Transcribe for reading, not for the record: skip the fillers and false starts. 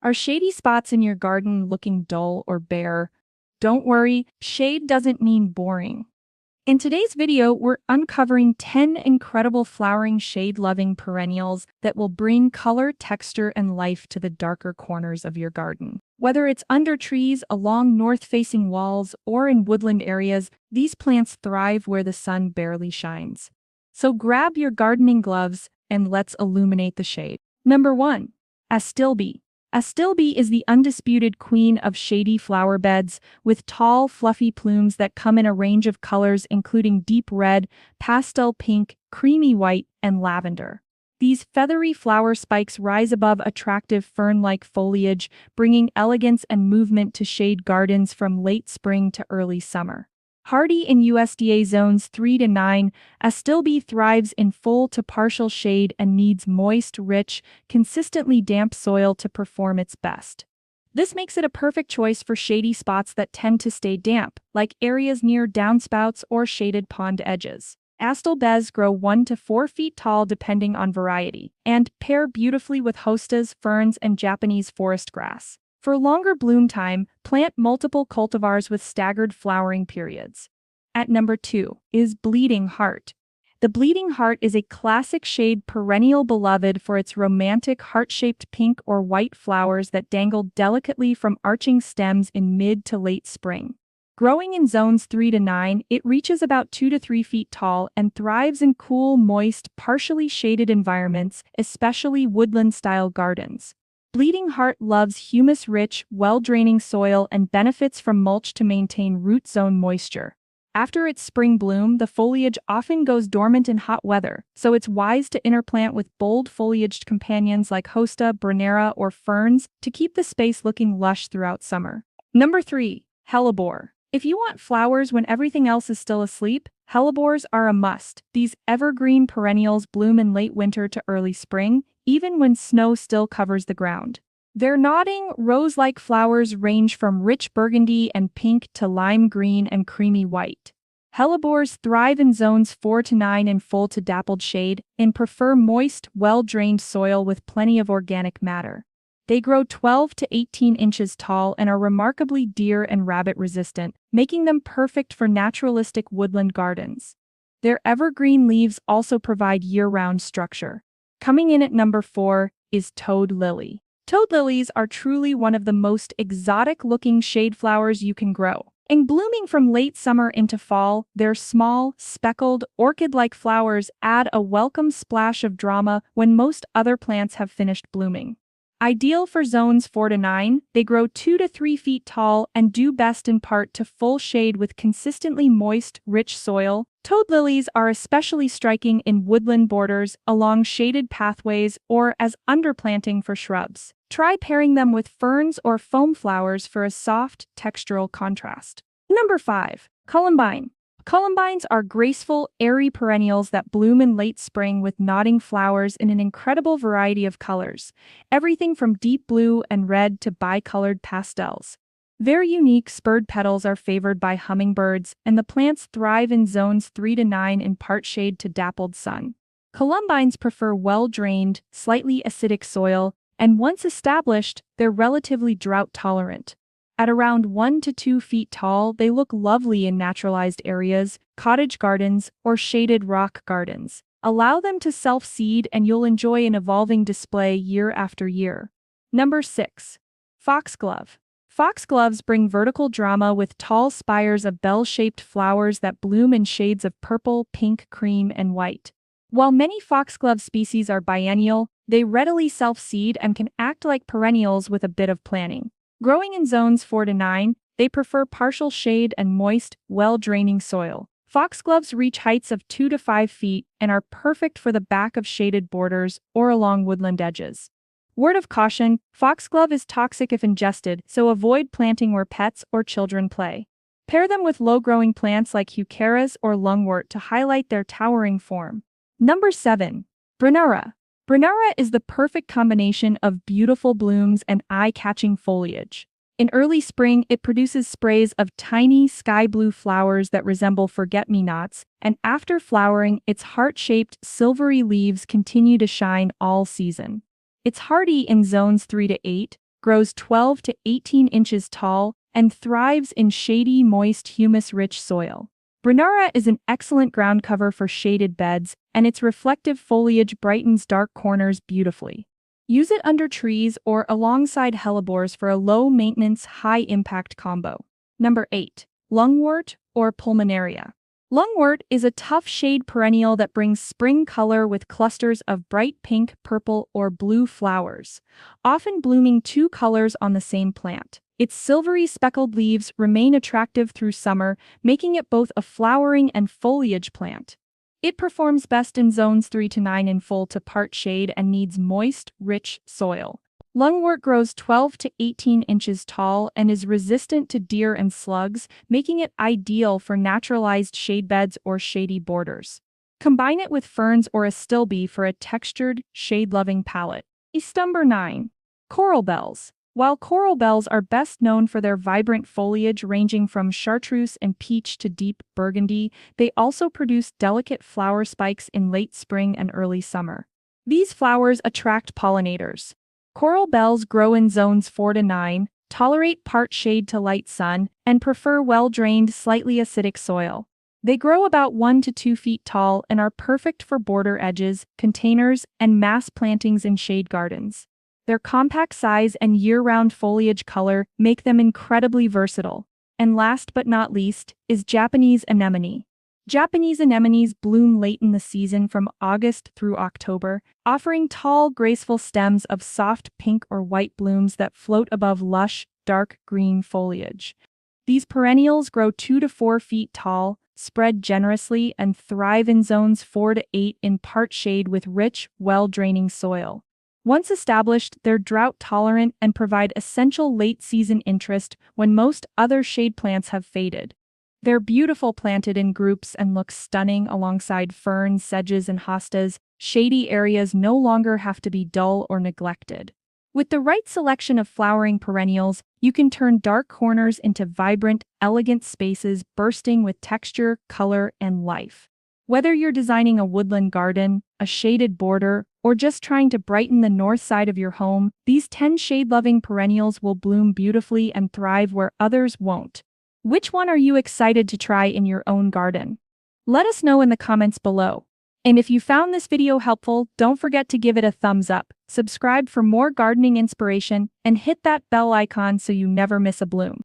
Are shady spots in your garden looking dull or bare? Don't worry, shade doesn't mean boring. In today's video, we're uncovering 10 incredible flowering shade-loving perennials that will bring color, texture, and life to the darker corners of your garden. Whether it's under trees, along north-facing walls, or in woodland areas, these plants thrive where the sun barely shines. So grab your gardening gloves and let's illuminate the shade. Number 1. Astilbe. Astilbe is the undisputed queen of shady flower beds, with tall, fluffy plumes that come in a range of colors including deep red, pastel pink, creamy white, and lavender. These feathery flower spikes rise above attractive fern-like foliage, bringing elegance and movement to shade gardens from late spring to early summer. Hardy in USDA zones 3 to 9, Astilbe thrives in full to partial shade and needs moist, rich, consistently damp soil to perform its best. This makes it a perfect choice for shady spots that tend to stay damp, like areas near downspouts or shaded pond edges. Astilbes grow 1 to 4 feet tall depending on variety, and pair beautifully with hostas, ferns, and Japanese forest grass. For longer bloom time, plant multiple cultivars with staggered flowering periods. At number 2 is Bleeding Heart. The Bleeding Heart is a classic shade perennial beloved for its romantic heart-shaped pink or white flowers that dangle delicately from arching stems in mid to late spring. Growing in zones 3 to 9, it reaches about 2 to 3 feet tall and thrives in cool, moist, partially shaded environments, especially woodland-style gardens. Bleeding Heart loves humus-rich, well-draining soil and benefits from mulch to maintain root zone moisture. After its spring bloom, the foliage often goes dormant in hot weather, so it's wise to interplant with bold-foliaged companions like hosta, Brunnera, or ferns to keep the space looking lush throughout summer. Number 3. Hellebore. If you want flowers when everything else is still asleep, Hellebores are a must. These evergreen perennials bloom in late winter to early spring, even when snow still covers the ground. Their nodding, rose-like flowers range from rich burgundy and pink to lime green and creamy white. Hellebores thrive in zones 4 to 9 in full to dappled shade and prefer moist, well-drained soil with plenty of organic matter. They grow 12 to 18 inches tall and are remarkably deer and rabbit resistant, making them perfect for naturalistic woodland gardens. Their evergreen leaves also provide year-round structure. Coming in at number 4 is Toad Lily. Toad lilies are truly one of the most exotic-looking shade flowers you can grow. And blooming from late summer into fall, their small, speckled, orchid-like flowers add a welcome splash of drama when most other plants have finished blooming. Ideal for zones 4 to 9, they grow 2 to 3 feet tall and do best in part to full shade with consistently moist, rich soil. Toad lilies are especially striking in woodland borders, along shaded pathways, or as underplanting for shrubs. Try pairing them with ferns or foam flowers for a soft, textural contrast. Number 5. Columbine. Columbines are graceful, airy perennials that bloom in late spring with nodding flowers in an incredible variety of colors, everything from deep blue and red to bicolored pastels. Their unique spurred petals are favored by hummingbirds, and the plants thrive in zones 3 to 9 in part shade to dappled sun. Columbines prefer well-drained, slightly acidic soil, and once established, they're relatively drought-tolerant. At around 1 to 2 feet tall, they look lovely in naturalized areas, cottage gardens, or shaded rock gardens. Allow them to self-seed and you'll enjoy an evolving display year after year. Number 6. Foxglove. Foxgloves bring vertical drama with tall spires of bell-shaped flowers that bloom in shades of purple, pink, cream, and white. While many foxglove species are biennial, they readily self-seed and can act like perennials with a bit of planning. Growing in zones 4 to 9, they prefer partial shade and moist, well-draining soil. Foxgloves reach heights of 2 to 5 feet and are perfect for the back of shaded borders or along woodland edges. Word of caution, foxglove is toxic if ingested, so avoid planting where pets or children play. Pair them with low-growing plants like eucharis or lungwort to highlight their towering form. Number 7. Brunnera. Brunnera is the perfect combination of beautiful blooms and eye-catching foliage. In early spring, it produces sprays of tiny sky blue flowers that resemble forget-me-nots, and after flowering, its heart-shaped, silvery leaves continue to shine all season. It's hardy in zones 3 to 8, grows 12 to 18 inches tall and thrives in shady, moist, humus-rich soil. Brunnera is an excellent ground cover for shaded beds, and its reflective foliage brightens dark corners beautifully. Use it under trees or alongside hellebores for a low-maintenance, high-impact combo. Number 8. Lungwort or Pulmonaria. Lungwort is a tough shade perennial that brings spring color with clusters of bright pink, purple, or blue flowers, often blooming two colors on the same plant. Its silvery speckled leaves remain attractive through summer, making it both a flowering and foliage plant. It performs best in zones 3 to 9 in full to part shade and needs moist, rich soil. Lungwort grows 12 to 18 inches tall and is resistant to deer and slugs, making it ideal for naturalized shade beds or shady borders. Combine it with ferns or Astilbe for a textured, shade-loving palette. Number 9. Coral bells. While coral bells are best known for their vibrant foliage ranging from chartreuse and peach to deep burgundy, they also produce delicate flower spikes in late spring and early summer. These flowers attract pollinators. Coral bells grow in zones 4 to 9, tolerate part shade to light sun, and prefer well-drained, slightly acidic soil. They grow about 1 to 2 feet tall and are perfect for border edges, containers, and mass plantings in shade gardens. Their compact size and year-round foliage color make them incredibly versatile. And last but not least is Japanese anemone. Japanese anemones bloom late in the season from August through October, offering tall, graceful stems of soft pink or white blooms that float above lush, dark green foliage. These perennials grow 2 to 4 feet tall, spread generously, and thrive in zones 4 to 8 in part shade with rich, well-draining soil. Once established, they're drought-tolerant and provide essential late-season interest when most other shade plants have faded. They're beautiful planted in groups and look stunning alongside ferns, sedges, and hostas. Shady areas no longer have to be dull or neglected. With the right selection of flowering perennials, you can turn dark corners into vibrant, elegant spaces bursting with texture, color, and life. Whether you're designing a woodland garden, a shaded border, or just trying to brighten the north side of your home, these 10 shade-loving perennials will bloom beautifully and thrive where others won't. Which one are you excited to try in your own garden? Let us know in the comments below. And if you found this video helpful, don't forget to give it a thumbs up, subscribe for more gardening inspiration, and hit that bell icon so you never miss a bloom.